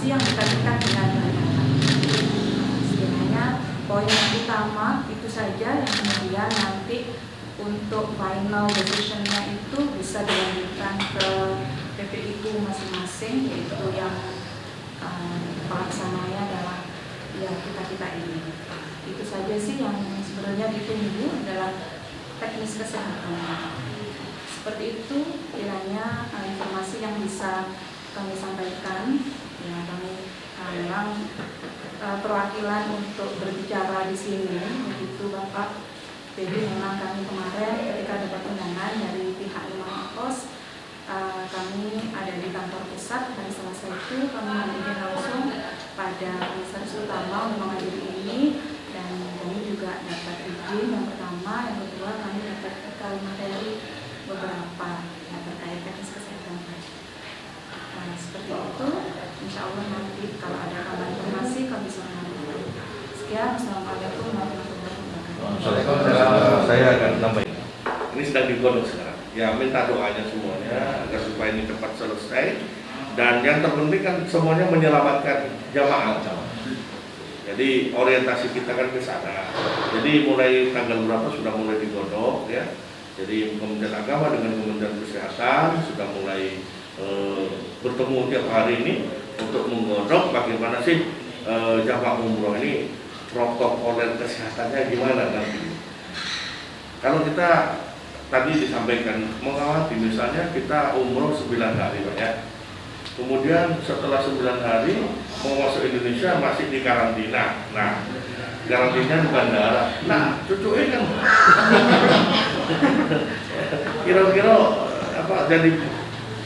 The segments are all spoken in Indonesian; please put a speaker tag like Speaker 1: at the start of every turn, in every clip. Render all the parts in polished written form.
Speaker 1: informasi yang dekat-dekat dengan masyarakat. Sekiranya poin yang utama itu saja, yang kemudian nanti untuk final decision-nya itu bisa dilanjutkan ke PPIU masing-masing, yaitu yang pelaksananya adalah ya kita ini. Itu saja sih yang sebenarnya ditunggu adalah teknis kesehatan. Seperti itu kiranya informasi yang bisa kami sampaikan. Ya, kami memang perwakilan untuk berbicara di sini, begitu Bapak. Jadi memang kami kemarin ketika dapat undangan dari pihak Imam Kos, kami ada di kantor pusat, dan selesai itu kami menghadiri langsung pada Komisaris Utama menghadiri ini, dan kami juga dapat izin yang pertama, yang kedua kami dapat bekal materi beberapa yang terkait teknis kesehatan. Nah, seperti itu, insya Allah nanti kalau ada kabar informasi kami bisa menyampaikan. Sekian, Assalamualaikum warahmatullahi wabarakatuh.
Speaker 2: Saya akan nambahin. Ini sedang digodok sekarang. Ya, minta doanya semuanya agar supaya ini cepat selesai. Dan yang terpenting kan semuanya menyelamatkan jamaah. Jadi orientasi kita kan ke sana. Jadi mulai tanggal berapa sudah mulai digodok ya. Jadi Kementerian Agama dengan Kementerian Kesehatan sudah mulai bertemu tiap hari ini untuk menggodok bagaimana sih jamaah umroh ini protokol kesehatannya gimana nanti. Kalau kita tadi disampaikan mengawati misalnya kita umroh 9 hari Pak ya. Kemudian setelah 9 hari mau masuk Indonesia masih di karantina. Nah, karantina di bandara. Nah, cucunya kan kira-kira apa jadi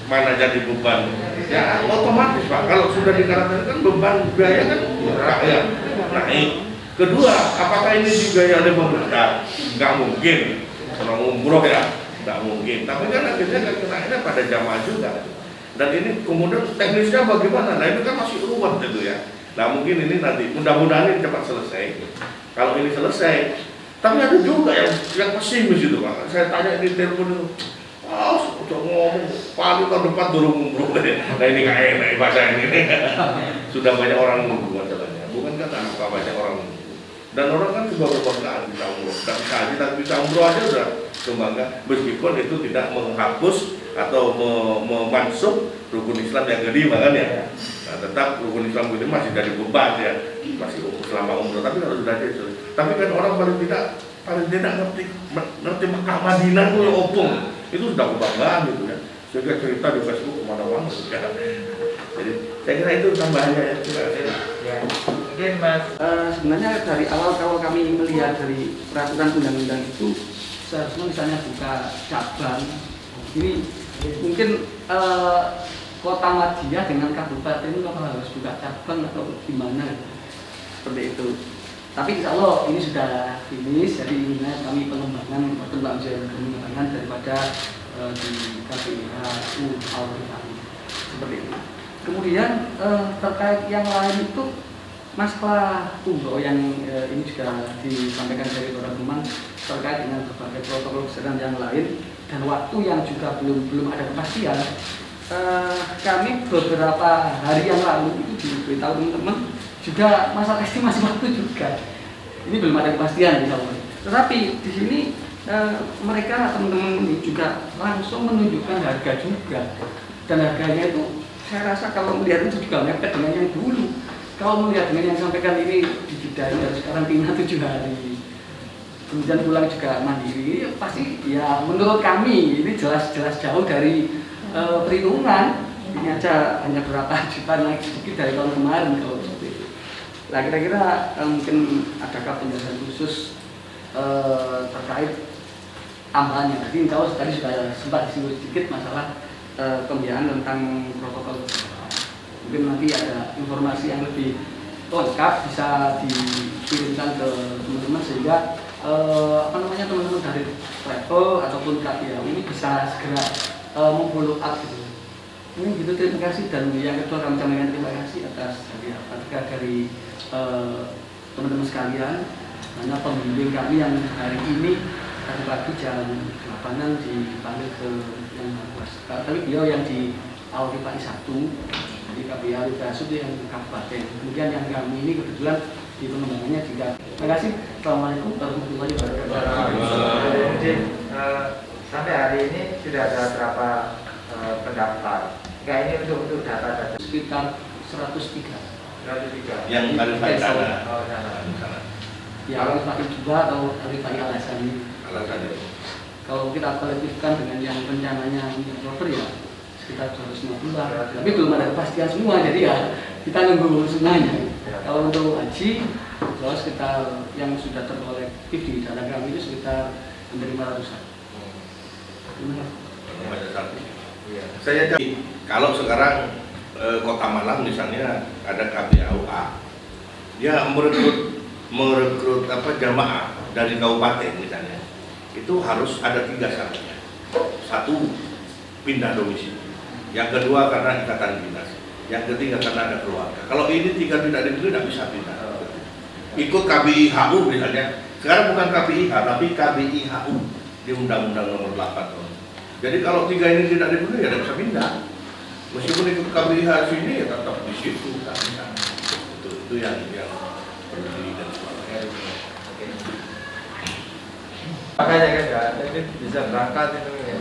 Speaker 2: mana jadi beban? Ya otomatis Pak, kalau sudah di karantina kan beban biaya kan rakyat naik. Kedua, apakah ini dibiayai oleh pemerintah? Nggak mungkin, orang umroh ya, nggak mungkin. Tapi kan akhirnya kan kenainya pada jamaah juga. Dan ini kemudian teknisnya bagaimana? Nah itu kan masih ruwet itu ya. Nah mungkin ini nanti, mudah-mudahan ini cepat selesai. Kalau ini selesai, tapi ada juga yang pesimis itu Pak. Saya tanya di telepon itu, udah ngomong, paling tahun depan turun umroh deh. Nah ini nggak enak bahasa ini. Sudah banyak orang nunggu masalahnya. Bukan kan apa banyak orang nunggu. Dan orang kan juga berbanggaan bisa umroh. Dan tapi bisa umroh aja sudah kebanggaan. Meskipun itu tidak menghapus atau memansuh rukun Islam yang kelima kan ya. Nah, tetap rukun Islam itu masih dari beban ya. Masih selama umroh. Tapi kalau sudah itu. Tapi kan orang paling tidak ngerti Mekah Madinah itu opung. Itu sudah kebanggaan gitu ya. Sehingga cerita di Facebook kemana-mana ya. Jadi saya kira itu tambahannya ya.
Speaker 3: Ya. Mungkin Mas, sebenarnya dari awal kalau kami melihat dari peraturan undang-undang itu seharusnya misalnya buka cabang ini mungkin kota Madiyah dengan kabupaten itu harus buka cabang atau gimana seperti itu. Tapi insya Allah ini sudah finish, jadi ini kami pengembangan pengembangan daripada di KPIHU Al-Fatihah seperti itu. Kemudian terkait yang lain itu masalah umroh yang ini juga disampaikan dari para teman terkait dengan berbagai protokol kesehatan yang lain dan waktu yang juga belum ada kepastian. Kami beberapa hari yang lalu itu diberitahu teman-teman juga masalah estimasi waktu juga. Ini belum ada kepastian insya Allah. Tetapi di sini mereka teman-teman ini juga langsung menunjukkan harga juga dan harganya itu saya rasa kalau melihat itu juga mepet dengan yang dulu. Kalau melihat dengan yang sampaikan ini di Jeddah harus karantina 7 hari, kemudian pulang juga mandiri, pasti ya menurut kami ini jelas-jelas jauh dari perhitungan. Ini aja hanya berapa juta naik sedikit dari tahun kemarin kalau seperti itu. Nah kira-kira mungkin adakah penjelasan khusus terkait tambahannya? Tadi kalau tadi sudah sempat disinggung sedikit masalah pembiayaan tentang protokol. Mungkin nanti ada informasi yang lebih lengkap bisa dikirimkan ke teman-teman sehingga teman-teman dari travel ataupun KPIHU ini bisa segera memfollow up gitu. Ini gitu, terima kasih. Dan yang kedua kami sampaikan terima kasih atas dari teman-teman sekalian, karena pembimbing kami yang hari ini tadi pagi jam 8-an dipanggil ke yang tapi beliau yang di Al-Fatihah 1 di KPIHU di Arifasud yang kabupaten. Kemudian yang kami ini kebetulan di pengembangannya juga. Terima kasih. Assalamualaikum warahmatullahi wabarakatuh.
Speaker 4: Mungkin sampai hari ini sudah ada berapa pendaftar? Enggak, ini untuk data-data
Speaker 3: Sekitar 103.
Speaker 4: 103.
Speaker 2: Yang Arifai sana.
Speaker 4: Oh, sana.
Speaker 3: Ya, Arifai 2 atau Arifai alasan ini.
Speaker 2: Alasan itu.
Speaker 3: Kalau kita kolektifkan dengan yang rencananya Oktober ya sekitar 250-an. Tapi belum ada kepastian semua, jadi ya kita nunggu semuanya. Kalau untuk haji, kalau sekitar yang sudah terkolektif di dana kami itu sekitar hampir 500-an.
Speaker 2: Banyak satu.
Speaker 4: Iya.
Speaker 2: Saya jadi kalau sekarang Kota Malang misalnya ada KBAUA, dia merekrut jamaah dari kabupaten misalnya, itu harus ada 3 syaratnya. 1, pindah domisili. Yang kedua karena ikatan dinas. Yang ketiga karena ada keluarga. Kalau ini 3 tidak dipilih tidak bisa pindah. Ikut KBIHU misalnya. Sekarang bukan KBIH tapi KBIHU di Undang-Undang Nomor 8 tahun. Jadi kalau 3 ini tidak dipilih ya tidak bisa pindah. Meskipun ikut KBIH sini ya tetap di situ. Itu yang perlu digarisbawahi.
Speaker 4: Makanya kan ya, ini bisa berangkat itu ya.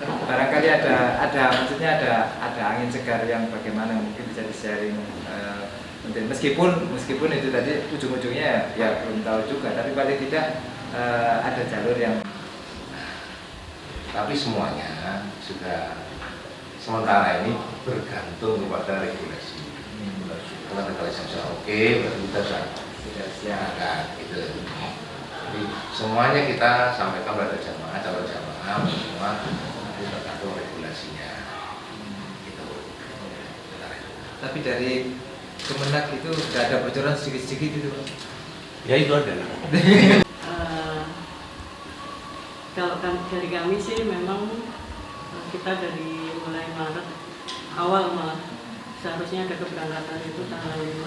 Speaker 4: Nah, barangkali ada maksudnya ada angin segar yang bagaimana mungkin bisa di-sharing. Meskipun itu tadi ujung-ujungnya ya belum tahu juga, tapi paling tidak ada jalur yang.
Speaker 5: Tapi semuanya sudah sementara ini bergantung kepada regulasi. Kalau regulasi sudah oke, berarti kita sudah siap gitu. Jadi semuanya kita sampaikan pada jamaah, calon jamaah semua itu tergantung regulasinya. Gitu.
Speaker 4: Tapi dari Kemenak itu sudah ada bocoran sedikit-sedikit itu.
Speaker 2: Ya itu ada.
Speaker 6: Kalau dari kami sih memang kita dari mulai Maret awal malah seharusnya ada keberangkatan itu tanggal 5,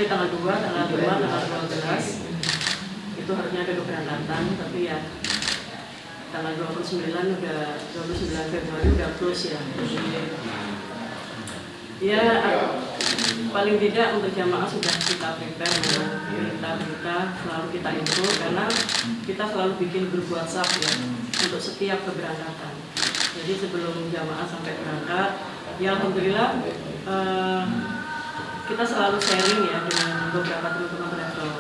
Speaker 6: tanggal 2, tanggal 5, tanggal 12 itu harusnya ada keberangkatan, tapi ya tanggal 29 Februari udah close ya. Jadi, ya paling tidak untuk jamaah sudah kita prepare berita selalu kita info karena kita selalu bikin grup WhatsApp ya untuk setiap keberangkatan. Jadi sebelum jamaah sampai berangkat, ya alhamdulillah kita selalu sharing ya dengan beberapa teman-teman travel.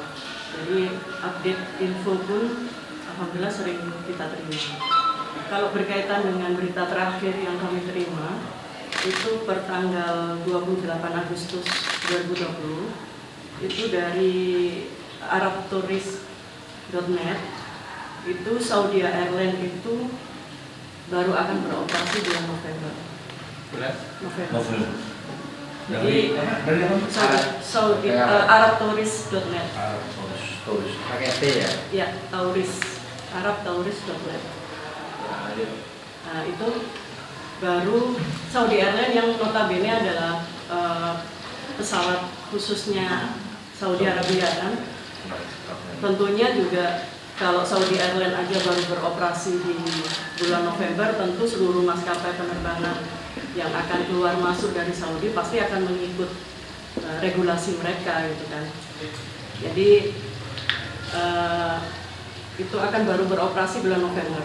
Speaker 6: Jadi update info pun alhamdulillah sering kita terima. Kalau berkaitan dengan berita terakhir yang kami terima itu per tanggal 28 Agustus 2020 itu dari arabtourist.net itu Saudi Airlines itu baru akan beroperasi bulan November. Jadi
Speaker 2: dari apa?
Speaker 6: Saudi arabtourist.net.
Speaker 2: Turis.
Speaker 4: Pakai T ya.
Speaker 6: Ya, arabtourist.net. Nah, itu baru Saudi Airlines yang notabene adalah pesawat khususnya Saudi Arabia kan. Tentunya juga kalau Saudi Airlines aja baru beroperasi di bulan November, tentu seluruh maskapai penerbangan yang akan keluar masuk dari Saudi pasti akan mengikut regulasi mereka gitu kan. Jadi itu akan baru beroperasi bulan November.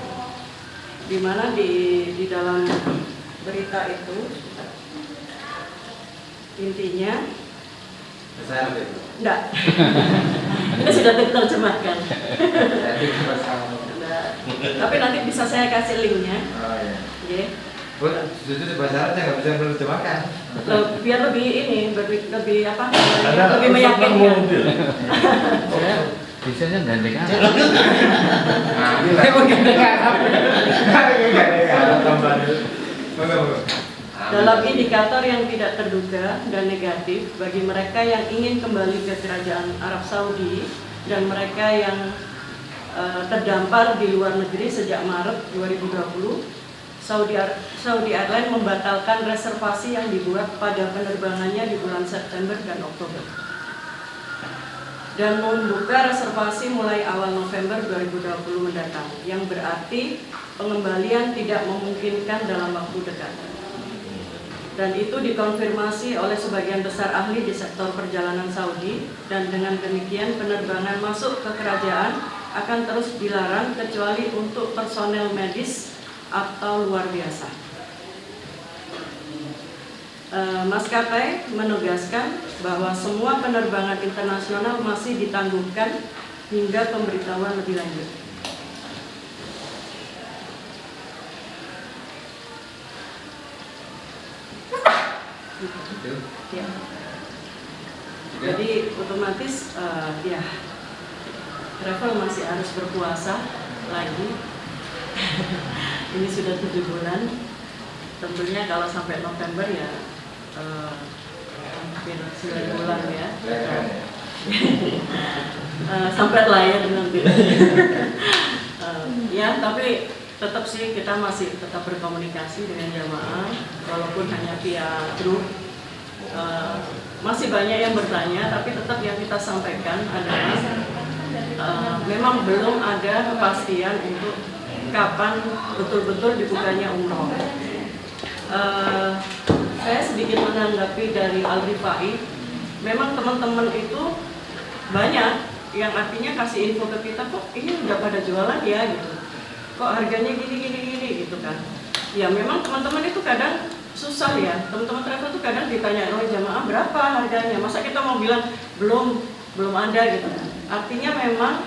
Speaker 6: Di mana di dalam berita itu intinya enggak. Ini sudah diterjemahkan. Tapi nanti bisa saya kasih linknya.
Speaker 4: Oh iya.
Speaker 6: Yeah.
Speaker 4: Bu, jujur bahasa Arab saya nggak bisa menerjemahkan.
Speaker 6: Biar lebih lebih apa?
Speaker 2: Ada
Speaker 6: Lebih meyakinkan.
Speaker 5: Bisanya gandeng aja.
Speaker 6: Dalam indikator yang tidak terduga dan negatif bagi mereka yang ingin kembali ke Kerajaan Arab Saudi dan mereka yang terdampar di luar negeri sejak Maret 2020, Saudi Airlines membatalkan reservasi yang dibuat pada penerbangannya di bulan September dan Oktober dan membuka reservasi mulai awal November 2020 mendatang, yang berarti pengembalian tidak memungkinkan dalam waktu dekat. Dan itu dikonfirmasi oleh sebagian besar ahli di sektor perjalanan Saudi, dan dengan demikian penerbangan masuk ke kerajaan akan terus dilarang kecuali untuk personel medis atau luar biasa. Maskapai menegaskan bahwa semua penerbangan internasional masih ditangguhkan hingga pemberitahuan lebih lanjut. Ya. Jadi otomatis ya travel masih harus berpuasa lagi. Ini sudah 7 bulan. Tentunya kalau sampai November ya hampir 9 bulan ya. Sampai layar nanti. Ya, tapi tetap sih kita masih tetap berkomunikasi dengan jamaah walaupun hanya via grup. Masih banyak yang bertanya, tapi tetap yang kita sampaikan adalah memang belum ada kepastian untuk kapan betul-betul dibukanya umroh. Saya sedikit menanggapi dari Al-Rifai, memang teman-teman itu banyak yang artinya kasih info ke kita, kok ini udah pada jualan ya gitu, kok harganya gini gitu kan. Ya memang teman-teman itu kadang susah ya, teman-teman travel itu kadang ditanya, oh jamaah berapa harganya, masa kita mau bilang belum ada gitu kan. Artinya memang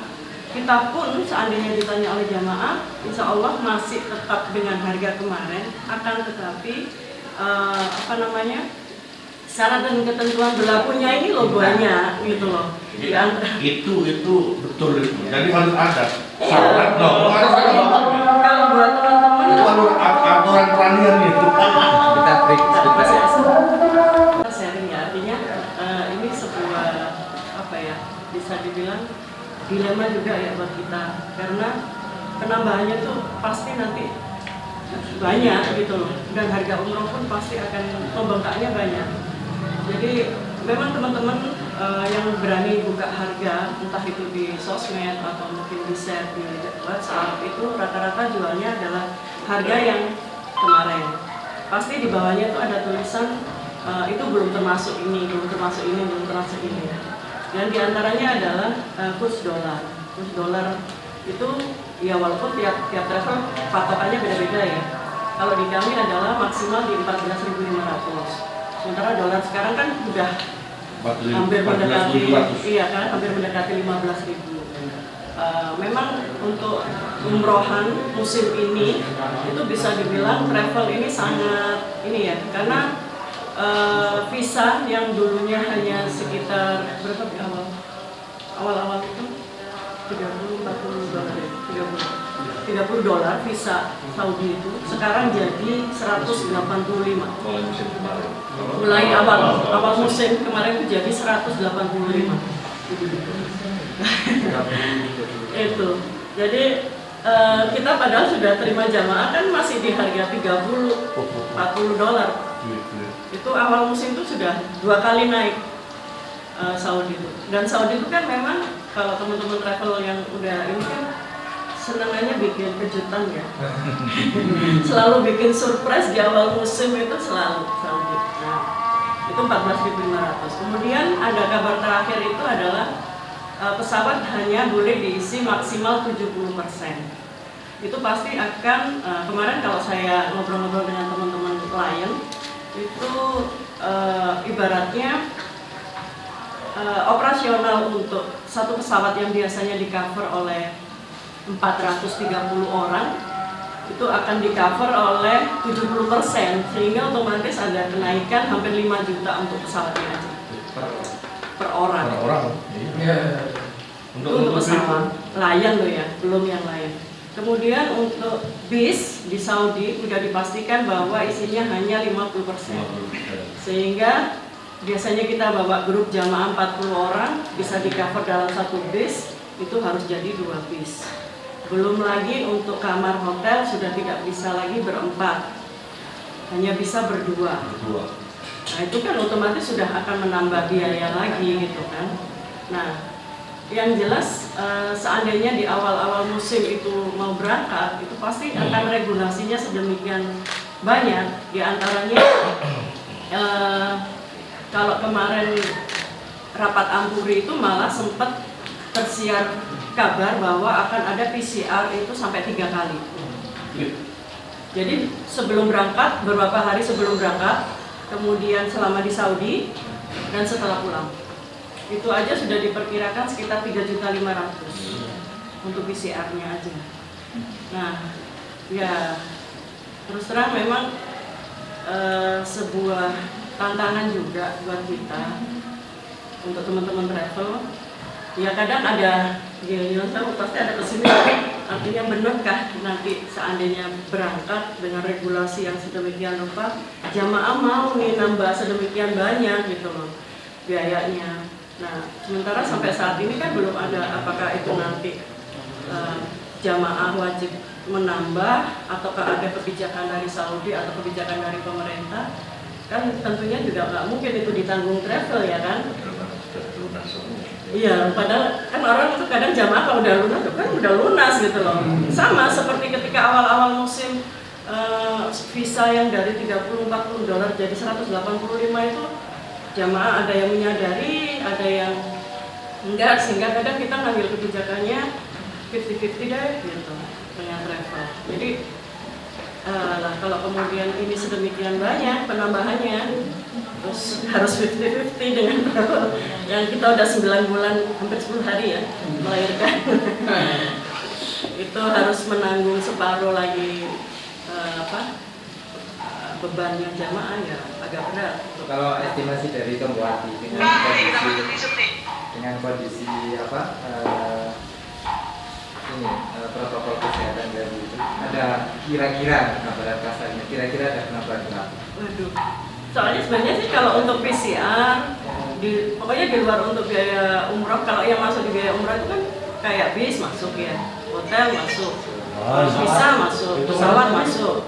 Speaker 6: kita pun seandainya ditanya oleh jamaah, insya Allah masih tetap dengan harga kemarin, akan tetapi syarat dan ketentuan berlakunya ini loh banyak gitu loh.
Speaker 2: Itu betul itu. Jadi harus ada
Speaker 6: Iya.
Speaker 2: syarat dong. Harus ada.
Speaker 6: Kalau buat teman-teman
Speaker 2: Itu aturan peranian itu.
Speaker 4: Kita break sebentar.
Speaker 6: sharing ya, artinya ini sebuah apa ya, bisa dibilang dilema juga ya buat kita, karena penambahannya tuh pasti nanti banyak gitu loh, dan harga umroh pun pasti akan membengkaknya banyak. Jadi memang teman-teman yang berani buka harga, entah itu di sosmed atau mungkin di share di WhatsApp, itu rata-rata jualnya adalah harga yang kemarin. Pasti di bawahnya itu ada tulisan itu belum termasuk ini, belum termasuk ini, belum termasuk ini. Dan diantaranya adalah kurs dolar. Kurs dolar itu ya walaupun tiap travel patokannya beda-beda ya. Kalau di kami adalah maksimal di 14.500. Sementara dolar sekarang kan udah hampir mendekati, iya kan, hampir mendekati 15.000. Memang untuk umrohan musim ini itu bisa dibilang travel ini sangat ini ya, karena visa yang dulunya hanya sekitar berapa di awal itu 30-40 dolar ya, 30 dolar visa Saudi itu sekarang jadi 185. Mulai awal musim kemarin itu jadi 185. Itu. Jadi kita padahal sudah terima jamaah kan masih di harga 30-40 dolar. Itu awal musim itu sudah 2 kali naik Saudi itu. Dan Saudi itu kan memang kalau teman-teman travel yang udah ini kan senangannya bikin kejutan ya. Selalu bikin surprise di awal musim itu selalu Saudi. Nah, itu 14.500. Kemudian ada kabar terakhir itu adalah pesawat hanya boleh diisi maksimal 70%. Itu pasti akan kemarin kalau saya ngobrol-ngobrol dengan teman-teman klien itu ibaratnya operasional untuk satu pesawat yang biasanya di-cover oleh 430 orang itu akan di-cover oleh 70%, sehingga otomatis ada kenaikan hampir 5 juta untuk pesawatnya aja per orang. Untuk pesawat layan loh ya, belum yang lain. Kemudian untuk bis di Saudi sudah dipastikan bahwa isinya hanya 50%. Sehingga biasanya kita bawa grup jamaah 40 orang bisa di-cover dalam satu bis, itu harus jadi 2 bis. Belum lagi untuk kamar hotel sudah tidak bisa lagi berempat, hanya bisa berdua. Nah itu kan otomatis sudah akan menambah biaya lagi gitu kan. Nah yang jelas seandainya di awal-awal musim itu mau berangkat, itu pasti akan regulasinya sedemikian banyak. Di antaranya Kalau kemarin rapat Ampuri itu malah sempat tersiar kabar bahwa akan ada PCR itu sampai 3 kali. Jadi sebelum berangkat, beberapa hari sebelum berangkat, kemudian selama di Saudi, dan setelah pulang. Itu aja sudah diperkirakan sekitar 3.500.000 untuk PCR-nya aja. Nah, ya terus terang memang sebuah tantangan juga buat kita untuk teman-teman travel. Ya kadang ada, tahu pasti ada kesini. Artinya benarkah nanti seandainya berangkat dengan regulasi yang sedemikian rupa, jamaah mau nih nambah sedemikian banyak gitu loh biayanya. Nah, sementara sampai saat ini kan belum ada apakah itu nanti jamaah wajib menambah ataukah ada kebijakan dari Saudi atau kebijakan dari pemerintah. Kan tentunya juga nggak mungkin itu ditanggung travel ya kan. Iya, padahal kan orang itu kadang jamaah kalau udah lunas kan udah lunas gitu loh. Sama seperti ketika awal-awal musim visa yang dari $30-40 jadi 185 itu jamaah ada yang menyadari, ada yang enggak, sehingga kadang kita ngambil kebijakannya 50-50 deh gitu dengan travel. Jadi lah kalau kemudian ini sedemikian banyak penambahannya, terus harus 50-50 dengan travel yang kita udah 9 bulan, hampir 10 hari ya melahirkan. Itu harus menanggung separuh lagi bebannya jamaah ya agak berat.
Speaker 4: Kalau estimasi dari Tomboati dengan kondisi protokol kesehatan dari itu, ada kira-kira penambahan kasarnya, kira-kira ada penambahan berapa?
Speaker 6: Waduh, soalnya sebenarnya sih kalau untuk PCR pokoknya di luar untuk biaya umroh, kalau yang masuk di biaya umroh itu kan kayak bis masuk ya, hotel masuk, visa masuk, pesawat masuk.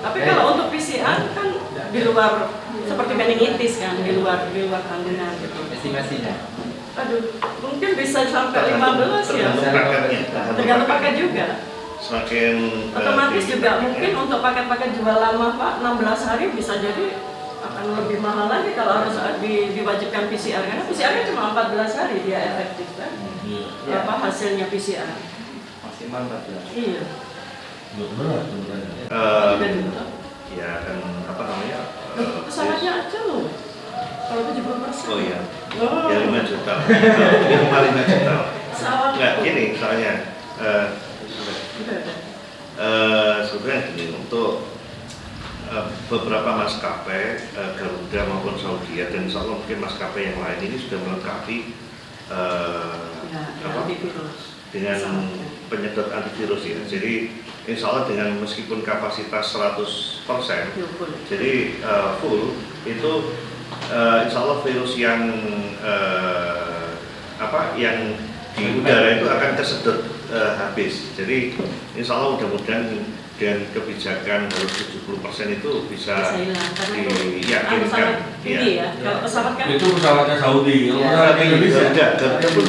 Speaker 6: Tapi kalau untuk PCR kan di luar, seperti meningitis kan, di luar tanggungan gitu.
Speaker 4: Estimasinya?
Speaker 6: Aduh, mungkin bisa sampai 15 ya. Tergantung paket juga.
Speaker 2: Semakin
Speaker 6: otomatis juga mungkin untuk paket-paket jual lama Pak 16 hari bisa jadi akan lebih mahal lagi kalau harus diwajibkan PCR, karena PCR-nya cuma 14 hari dia efektif kan. Apa hasilnya PCR?
Speaker 4: Maksimal 14.
Speaker 6: Iya.
Speaker 2: Ya kan apa namanya?
Speaker 6: Pesawatnya aja loh. Kalau 70%.
Speaker 2: Oh iya.
Speaker 6: Oh.
Speaker 2: Ya 5 juta. Minimal 5 juta.
Speaker 6: Pesawat.
Speaker 2: Enggak, gini soalnya. Sebenarnya gini, untuk beberapa maskapai Garuda maupun Saudi dan insya Allah mungkin maskapai yang lain ini sudah melengkapi dengan penyedot antivirus ya. Jadi insya Allah dengan meskipun kapasitas 100%, jadi full itu insya Allah virus yang yang di udara itu akan tersedot habis. Jadi insya Allah mudah-mudahan dengan kebijakan harus 70% itu bisa diyakinkan.
Speaker 6: Ya. Kalau pesawat kan
Speaker 7: itu pesawatnya Saudi, kalau pesawat Indonesia
Speaker 2: Garuda pun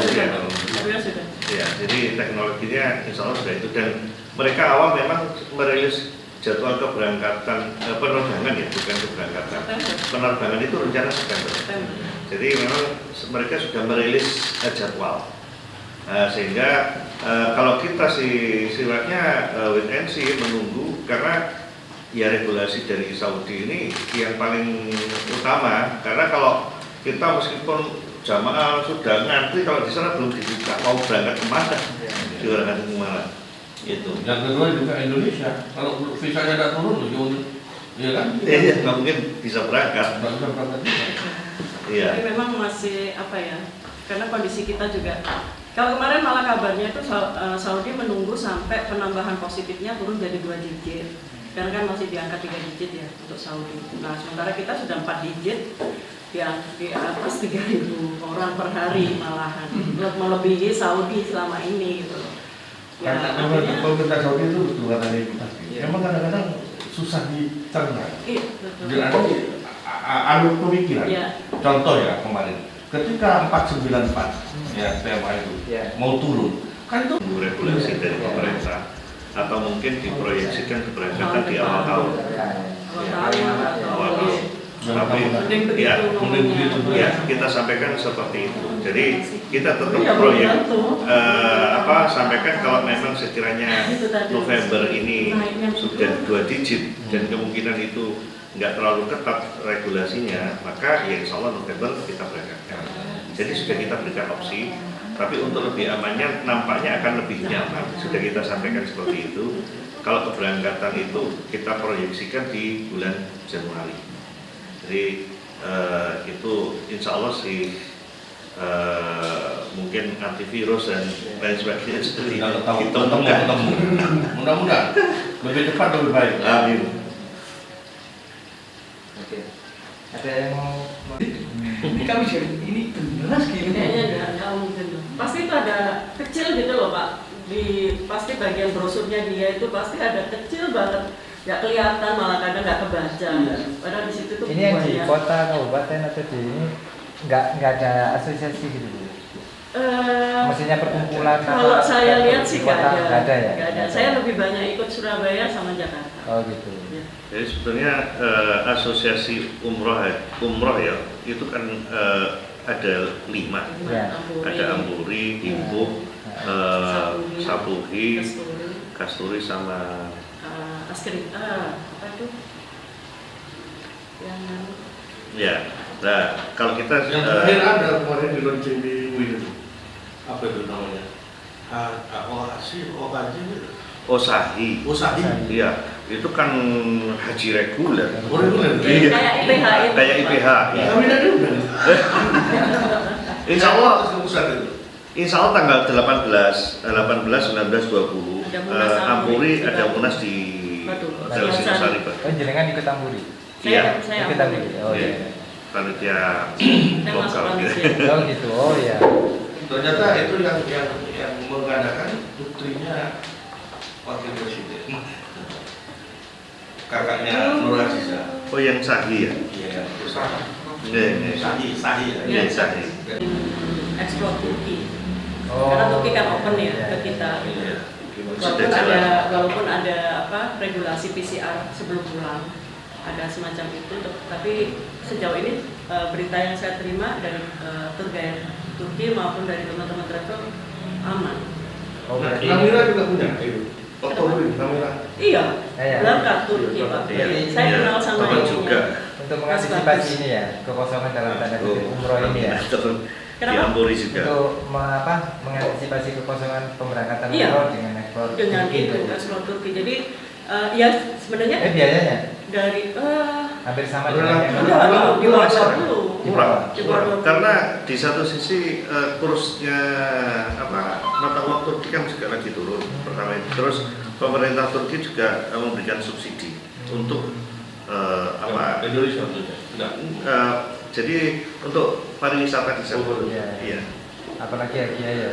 Speaker 6: sudah.
Speaker 2: Ya, jadi teknologinya insya Allah sudah itu, dan mereka awal memang merilis jadwal keberangkatan penerbangan ya, bukan keberangkatan. Penerbangan itu rencana September. Jadi memang mereka sudah merilis jadwal. Sehingga kalau kita sifatnya wait and see, menunggu, karena ya regulasi dari Saudi ini yang paling utama, karena kalau kita meskipun jamaah sudah ngantri, kalau di sana belum dibuka mau berangkat kemana, diberangkat kemana itu.
Speaker 7: Yang kedua juga Indonesia, kalau visanya tidak turun, ya kan?
Speaker 2: Iya, nggak mungkin bisa berangkat.
Speaker 7: Nggak bisa berangkat juga.
Speaker 2: Iya.
Speaker 6: Tapi memang masih karena kondisi kita juga. Kalau kemarin malah kabarnya itu Saudi menunggu sampai penambahan positifnya turun jadi 2 digit. Sekarang kan masih di angka 3 digit ya untuk Saudi. Nah, sementara kita sudah 4 digit, di atas 3.000 orang per hari malahan. Melebihi Saudi selama ini gitu. Ya,
Speaker 7: karena pemerintah Saudi itu betul kata kita. Memang kadang-kadang susah dicerna.
Speaker 6: Iya, betul.
Speaker 7: Ada pemikiran.
Speaker 6: Iya.
Speaker 7: Contoh ya kemarin, ketika 494 ya tema itu mau turun, kan itu
Speaker 2: regulasi dari pemerintah atau mungkin diproyeksikan keberangkatan di awal tahun.
Speaker 6: Awal tahun.
Speaker 2: tapi
Speaker 6: Mending begitu
Speaker 2: ya,
Speaker 6: ngomongnya.
Speaker 2: ya kita sampaikan seperti itu. Jadi kita tetap
Speaker 6: Iya,
Speaker 2: proyek
Speaker 6: membantu.
Speaker 2: sampaikan kalau memang sekiranya
Speaker 6: Itu tadi.
Speaker 2: November ini
Speaker 6: Naiknya
Speaker 2: sudah
Speaker 6: betul.
Speaker 2: 2 digit dan kemungkinan itu nggak terlalu ketat regulasinya, maka ya insya Allah November kita berangkatkan. Jadi sudah kita berikan opsi, tapi untuk lebih amannya nampaknya akan lebih nyaman. Sudah kita sampaikan seperti itu. Kalau keberangkatan itu kita proyeksikan di bulan Januari. Jadi itu insya Allah sih mungkin antivirus dan lain sebagainya seperti
Speaker 7: Kalau tahu
Speaker 2: itu.
Speaker 7: ketemu. Mudah-mudahan lebih cepat lebih baik.
Speaker 2: Amin.
Speaker 4: Oke. Ada yang mau
Speaker 3: Ini kami jadi ini beneran gini.
Speaker 6: Kayaknya nggak mungkin. Pasti itu ada kecil gitu loh Pak. Pasti bagian brosurnya dia itu pasti ada kecil banget. Nggak kelihatan, malah kadang nggak kebaca. Padahal di situ tuh
Speaker 4: ini yang di
Speaker 6: banyak.
Speaker 4: kota kabupaten atau di ini nggak ada asosiasi gitu Bu? Maksudnya perkumpulan
Speaker 6: Kalau saya lihat sih nggak ada.
Speaker 4: Nggak ada ya?
Speaker 6: Nggak ada. Saya lebih banyak ikut Surabaya sama Jakarta.
Speaker 4: Oh gitu.
Speaker 6: Ya.
Speaker 2: Jadi sebetulnya asosiasi umroh ya itu kan ada 5.
Speaker 4: Ya.
Speaker 2: Ada Ampuri, Dimpuh, Sapuhi, Kasturi sama
Speaker 6: Askri, apa itu? Yang
Speaker 2: ya. Nah kalau kita
Speaker 7: Yang terakhir ada kemarin di launching di Win itu. Apa itu namanya?
Speaker 2: Osahi.
Speaker 7: Usahi.
Speaker 2: Iya, itu kan haji reguler.
Speaker 7: Reguler.
Speaker 2: Iya.
Speaker 6: kayak IPH itu.
Speaker 2: Kayak IPH. Iya.
Speaker 7: Kami ada udah.
Speaker 2: Insya Allah,
Speaker 7: pusat itu.
Speaker 2: insya Allah tanggal 18, 19, 20
Speaker 6: Ada Munas
Speaker 2: Ampuri
Speaker 6: Ampuri.
Speaker 2: ada Munas di
Speaker 6: Betul.
Speaker 2: Hotel Singosari. Pak.
Speaker 4: Oh jenengan ikut Tamburi?
Speaker 2: Iya.
Speaker 6: Saya
Speaker 4: Ikut Tamburi. Oh
Speaker 2: Iya.
Speaker 4: iya.
Speaker 2: Panitia
Speaker 6: Saya masuk
Speaker 2: lokal gitu.
Speaker 6: panitia.
Speaker 4: Oh gitu. Oh iya.
Speaker 7: Ternyata itu yang mengadakan putrinya wakil presiden. Kakaknya Nur Aziza.
Speaker 2: Oh yang Sahi ya?
Speaker 7: Iya, usaha.
Speaker 2: Iya, iya.
Speaker 7: Sahi.
Speaker 2: Iya, Sahi.
Speaker 6: Ekspor Turki.
Speaker 4: Oh.
Speaker 6: Karena Turki kan open ya
Speaker 4: Iya.
Speaker 6: ke kita.
Speaker 7: Iya.
Speaker 6: Walaupun ada regulasi PCR sebelum pulang, ada semacam itu. Tapi sejauh ini berita yang saya terima dari tour guide Turki maupun dari teman-teman travel aman.
Speaker 4: Oh berarti
Speaker 7: Namira juga punya itu. Oktober Namira.
Speaker 6: Iya,
Speaker 4: Iya.
Speaker 6: berangkat Turki Pak.
Speaker 2: Iya.
Speaker 6: Saya
Speaker 2: Iya.
Speaker 6: kenal sama
Speaker 2: Bapak
Speaker 6: ininya.
Speaker 2: juga.
Speaker 4: untuk mengantisipasi ini ya kekosongan dalam tanda kutip umroh ini ya.
Speaker 2: Di
Speaker 6: Kenapa?
Speaker 2: Ampuri juga.
Speaker 4: Untuk mengantisipasi kekosongan pemberangkatan
Speaker 6: Iya.
Speaker 4: umroh dengan ekspor
Speaker 6: Dengan
Speaker 4: Turki
Speaker 6: itu
Speaker 4: tadi.
Speaker 6: ekspor Turki. Jadi ya sebenarnya
Speaker 4: Biayanya
Speaker 6: dari
Speaker 4: hampir sama
Speaker 7: Relatif.
Speaker 4: dengan yang
Speaker 6: enggak, di bawah dulu.
Speaker 2: Murah.
Speaker 6: Di bawah dulu.
Speaker 2: Karena di satu sisi kursnya mata uang Turki kan juga lagi turun pertama itu. Terus pemerintah Turki juga memberikan subsidi untuk
Speaker 7: Indonesia tentunya. Enggak.
Speaker 2: jadi untuk pariwisata di sana.
Speaker 4: Iya.
Speaker 2: Iya.
Speaker 4: apalagi Agia ya.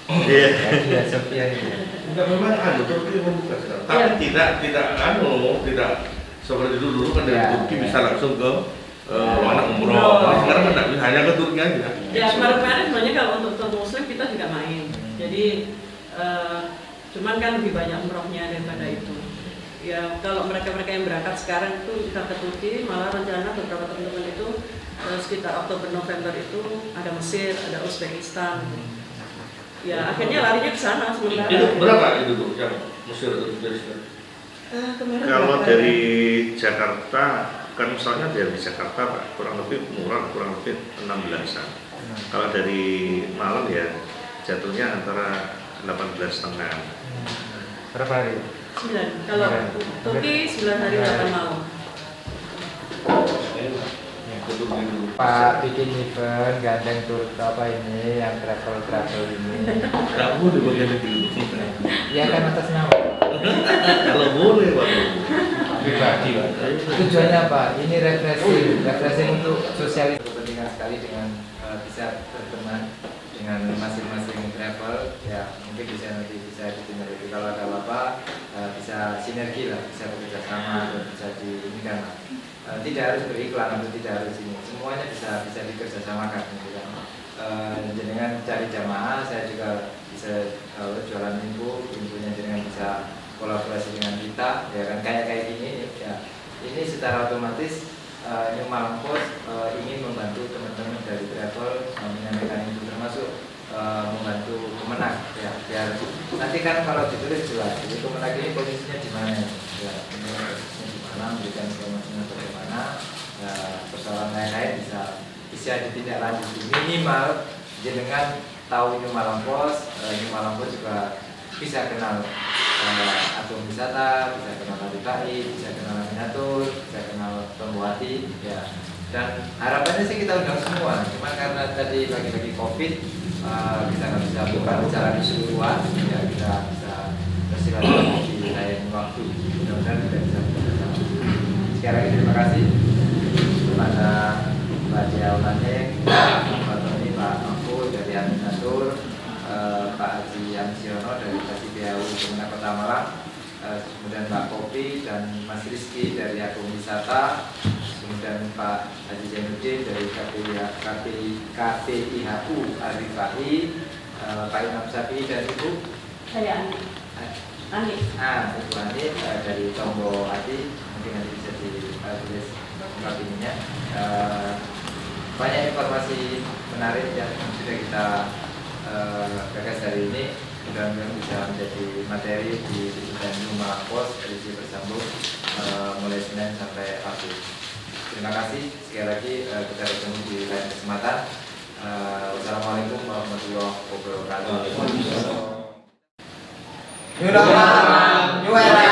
Speaker 2: Iya.
Speaker 4: Agia Sofia ini.
Speaker 7: Enggak memang Turki membuka sekarang. Tapi
Speaker 6: Iya.
Speaker 7: tidak seperti dulu kan dari
Speaker 4: Ya,
Speaker 7: Turki
Speaker 4: ya.
Speaker 7: bisa langsung ke
Speaker 6: Oh.
Speaker 7: mana umroh.
Speaker 6: Umroh.
Speaker 7: Sekarang kan enggak, hanya ke Turki aja.
Speaker 6: Ya kemarin-kemarin sebenarnya kalau untuk tour muslim kita juga main. Jadi cuman kan lebih banyak umrohnya daripada itu. Ya kalau mereka-mereka yang berangkat sekarang itu kita ke Turki, malah rencana beberapa teman-teman itu sekitar Oktober November itu ada Mesir, ada Uzbekistan. Ya akhirnya larinya ke sana sementara.
Speaker 7: Itu berapa itu tuh yang Mesir atau Uzbekistan?
Speaker 6: Kemarin
Speaker 2: Kalau
Speaker 6: berapa
Speaker 2: dari
Speaker 6: ya?
Speaker 2: Jakarta kan misalnya dari Jakarta Pak kurang lebih murah, kurang lebih 16-an. Kalau dari Malang ya jatuhnya antara 18,5.
Speaker 4: Berapa hari?
Speaker 6: 9. Kalau Turki 9 hari 8 malam.
Speaker 4: Pak bikin event gandeng tur apa ini yang travel ini.
Speaker 7: Enggak boleh bagian itu.
Speaker 4: Ya kan atas nama
Speaker 2: Kalau boleh Pak.
Speaker 4: pribadi Pak. Tujuannya apa? Ini refreshing untuk sosialis. Kepentingan sekali dengan bisa berteman dengan masing-masing travel ya mungkin nanti bisa ditinjau kalau ada apa-apa bisa sinergi lah, bisa bekerja sama atau bisa di ini kan tidak harus beriklan atau tidak harus ini semuanya bisa dikerjasamakan gitu kan. Dengan cari jamaah saya juga bisa jualan infonya dengan bisa kolaborasi dengan kita ya kan kayak gini ya ini secara otomatis New Malang Post ingin membantu teman-teman dari travel menyampaikan itu, termasuk membantu Kemenag ya, biar nanti kan kalau ditulis jelas jadi Kemenag ini posisinya di mana ya, ini posisinya di mana, memberikan informasinya bagaimana ya, persoalan lain-lain bisa ditindaklanjuti, minimal jenengan tahu New Malang Post, New Malang Post juga bisa kenal agung wisata, bisa kenal ADKI, bisa kenal miniatur, bisa kenal pembuati ya. Dan harapannya sih kita undang semua, cuman karena tadi lagi-lagi COVID kita nggak bisa buka secara keseluruhan ya, kita bisa bersilaturahmi di lain waktu, mudah-mudahan kita bisa bersama. Sekali lagi terima kasih kepada Pak Dia Ulaneng, Pak Tony, Pak Mampu dari Aminatur, Pak Haji Amsiono dari KCPAU Kemenang Kota Malang, kemudian Pak Kopi dan Mas Rizky dari Agung Wisata, kemudian Pak Haji Zainuddin dari KPIHU Arifai, Pak Imam Sapi dan Ibu
Speaker 6: Saya Ani.
Speaker 4: Ibu Ani dari Tombo Ati, mungkin nanti bisa ditulis ininya. Banyak informasi menarik yang sudah kita gagas hari ini, mudah-mudahan bisa menjadi materi di New Malang Post edisi bersambung mulai Senin sampai Rabu. Terima kasih sekali lagi, kita bertemu di lain kesempatan. Wassalamualaikum warahmatullahi wabarakatuh. New Era.